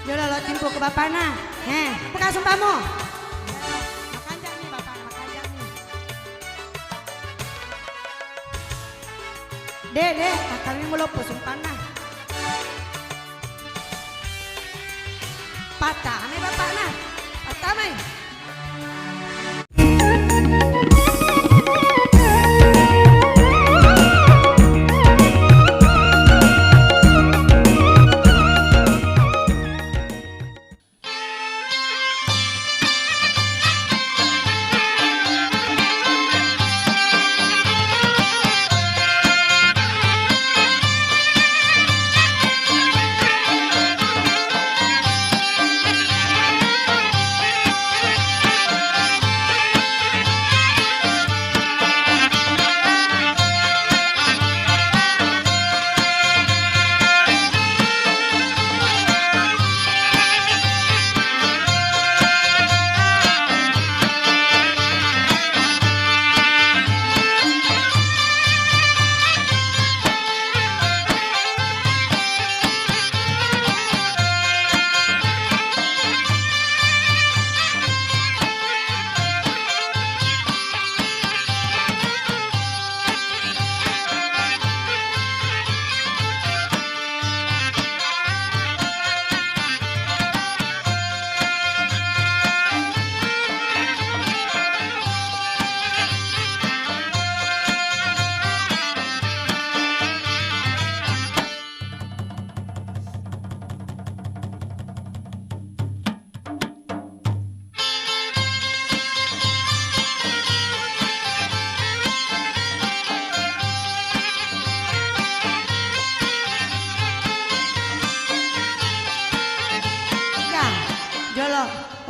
Jodoh lo timpu ke bapana. Buka sumpamu. Makan jak nih bapak, makan jak nih. Dek, kami mulu sumpana. Patah nih bapak nah. Patah nih.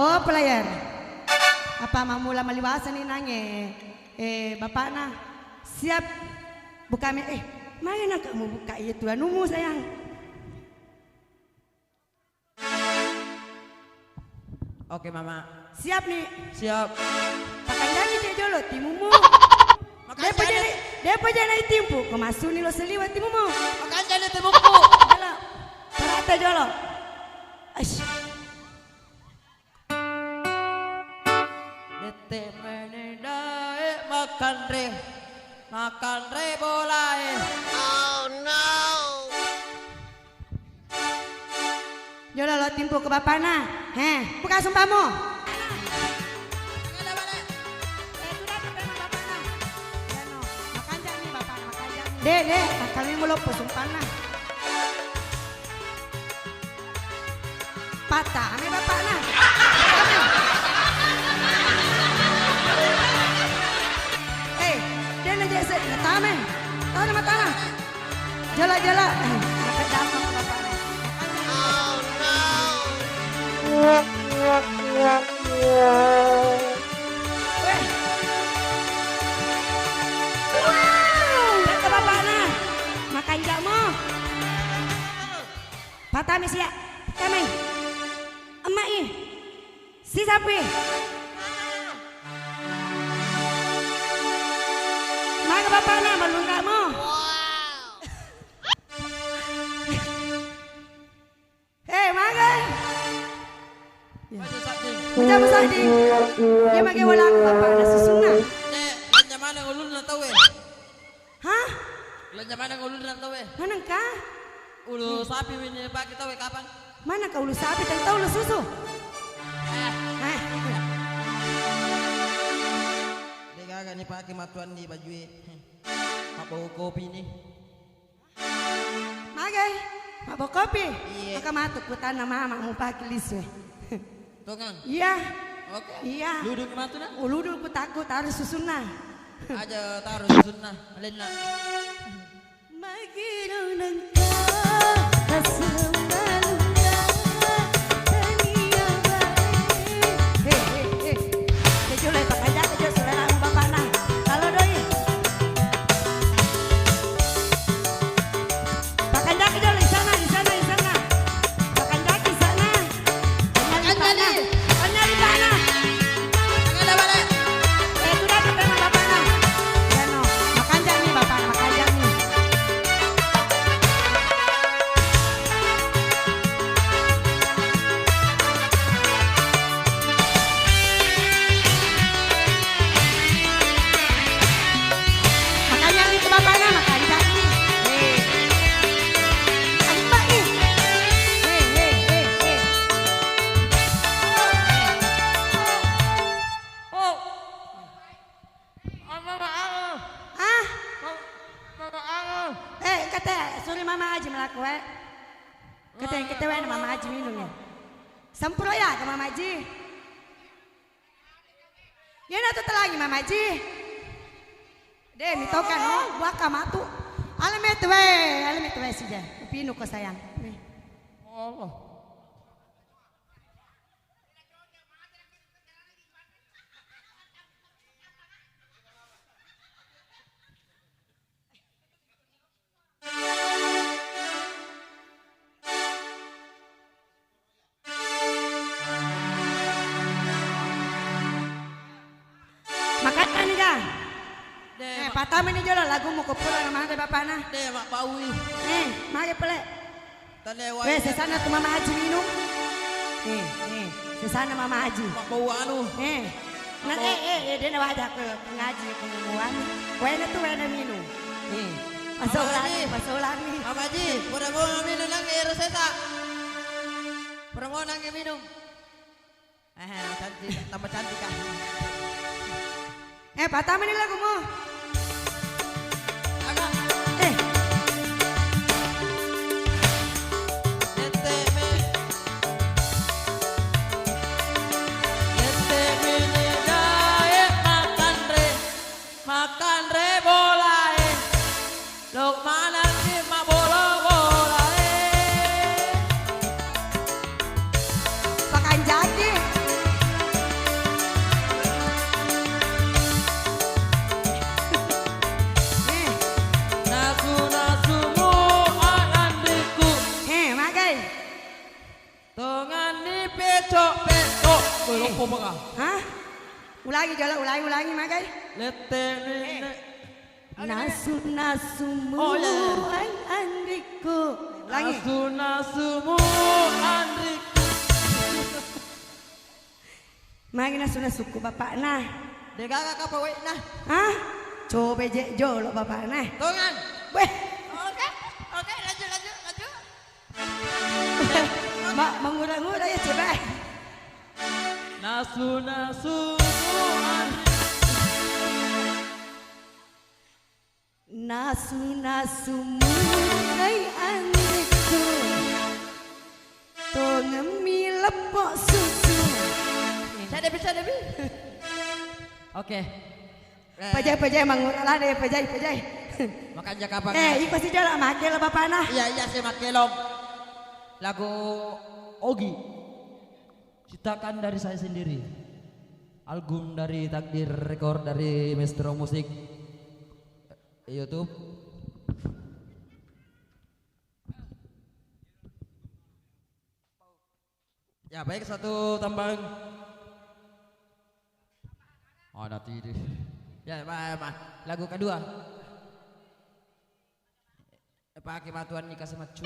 Oh pelayar, apa mamula maliwasan ni nange? Bapak na siap buka mana kamu buka iya tuanumu sayang. Oke mama. Siap nih. Siap. Pakai lagi dia jolo timumu. Dia jadi timpu, kemasu nih lo seliwat timumu. Makan jadi timuku. Jolo, parata jolo. Ash. Makan re boleh. Oh no. Jodoh lo timpu ke bapana. Buka sumpamu. Dek, kami mulu sumpana. Patah nih bapana. Tame, tahu nama tanah. Jala. Makan dalam ke bapak. Oh no. Wow. Ke bapak nah. Makan jamu. Patah nih siap. Kami. Emak ih. Si sapi. Mana bapak nak malu kamu? Makan. Macam sakti. Dia pakai bola bapak nak susuna. Lanja mana ngulun nak tahu Hah? Lanja mana ngulun nak tahu Mana kah? Ulu sapi ini pakai tahu kapan? Mana kau ulu sapi dan tahu ulu susu? Dia ni pakai matuan di baju apa kopi ni? Magai, mabok kopi. Iya. Maka matuk putan nama mau pakai liswe. Tongang. Iya. Oke. Iya. Duduk matu na? Uludul ku takut harus susuna. Aja taruh sunnah, alin na. Magiro nangka asmaluka tania bae. Kejole pakajak kejo saudara bapak nah. Halo doi. Pakajak kejo di sana. Pakajak di sana. Kanya di mana? Ada mana? Sudah ketemu bapak nah. Ya no. Makajak nih bapak, makajak nih. kita wena Mama Haji minum ya. Sempro ya ke Mama Haji. Ya na tuh lagi Mama Haji. Deh mitokan oh buah kamatu. Alamet we saja. Upinu ko sayang. Allah. Makan nih dah. Deh, Patah ini jodoh lagu mau kupulan sama ada bapak nah. deh mak paui. Mari pelek. Talewa. Sesana tuh Mama Haji minum. Sesana Mama Haji. Mak bau anu. Nah dia nak wajah ke ngaji ke ngumuan. Wena tuh wena minum. Masuk lagi. Mama Haji, pura mau minum lagi reseta. Pura mau nangge minum. Cantik, tambah cantik kan. Patah ini lagu mau. Agak. Makan re bolae. Lok mana sih mak bola bolae. Pakai jadi. Nasu-nasumu anandriku. Magai. Tongan di pecok-pecok. Lupa baka. Hah? Ulangi magai. Lete nene. Nasu-nasumu Oh, ya. andriku. Ulangi. Nasu-nasumu andriku. Magi nasu-nasuku bapak nah. Dega kakak pawe nah. Hah? Coba jolo bapak nah. Tongan. Weh, Oke, lanjut. mengura-ngura ya coba. Nasu-nasumu Nasu-nasumu andriku. Tongemi lepok susu. Bisa debi. Oke. Pajai manguralah deh pajai. Makanya kapan? Iko si jala make lah bapak nah. Iya saya makelom. Lagu Ogi. Ciptakan dari saya sendiri. Album dari Takdir Record dari Maestro Musik YouTube. Ya baik satu tambang. Oh nanti deh. Ya lagu kedua. Pakai batuan nikah sama cuy.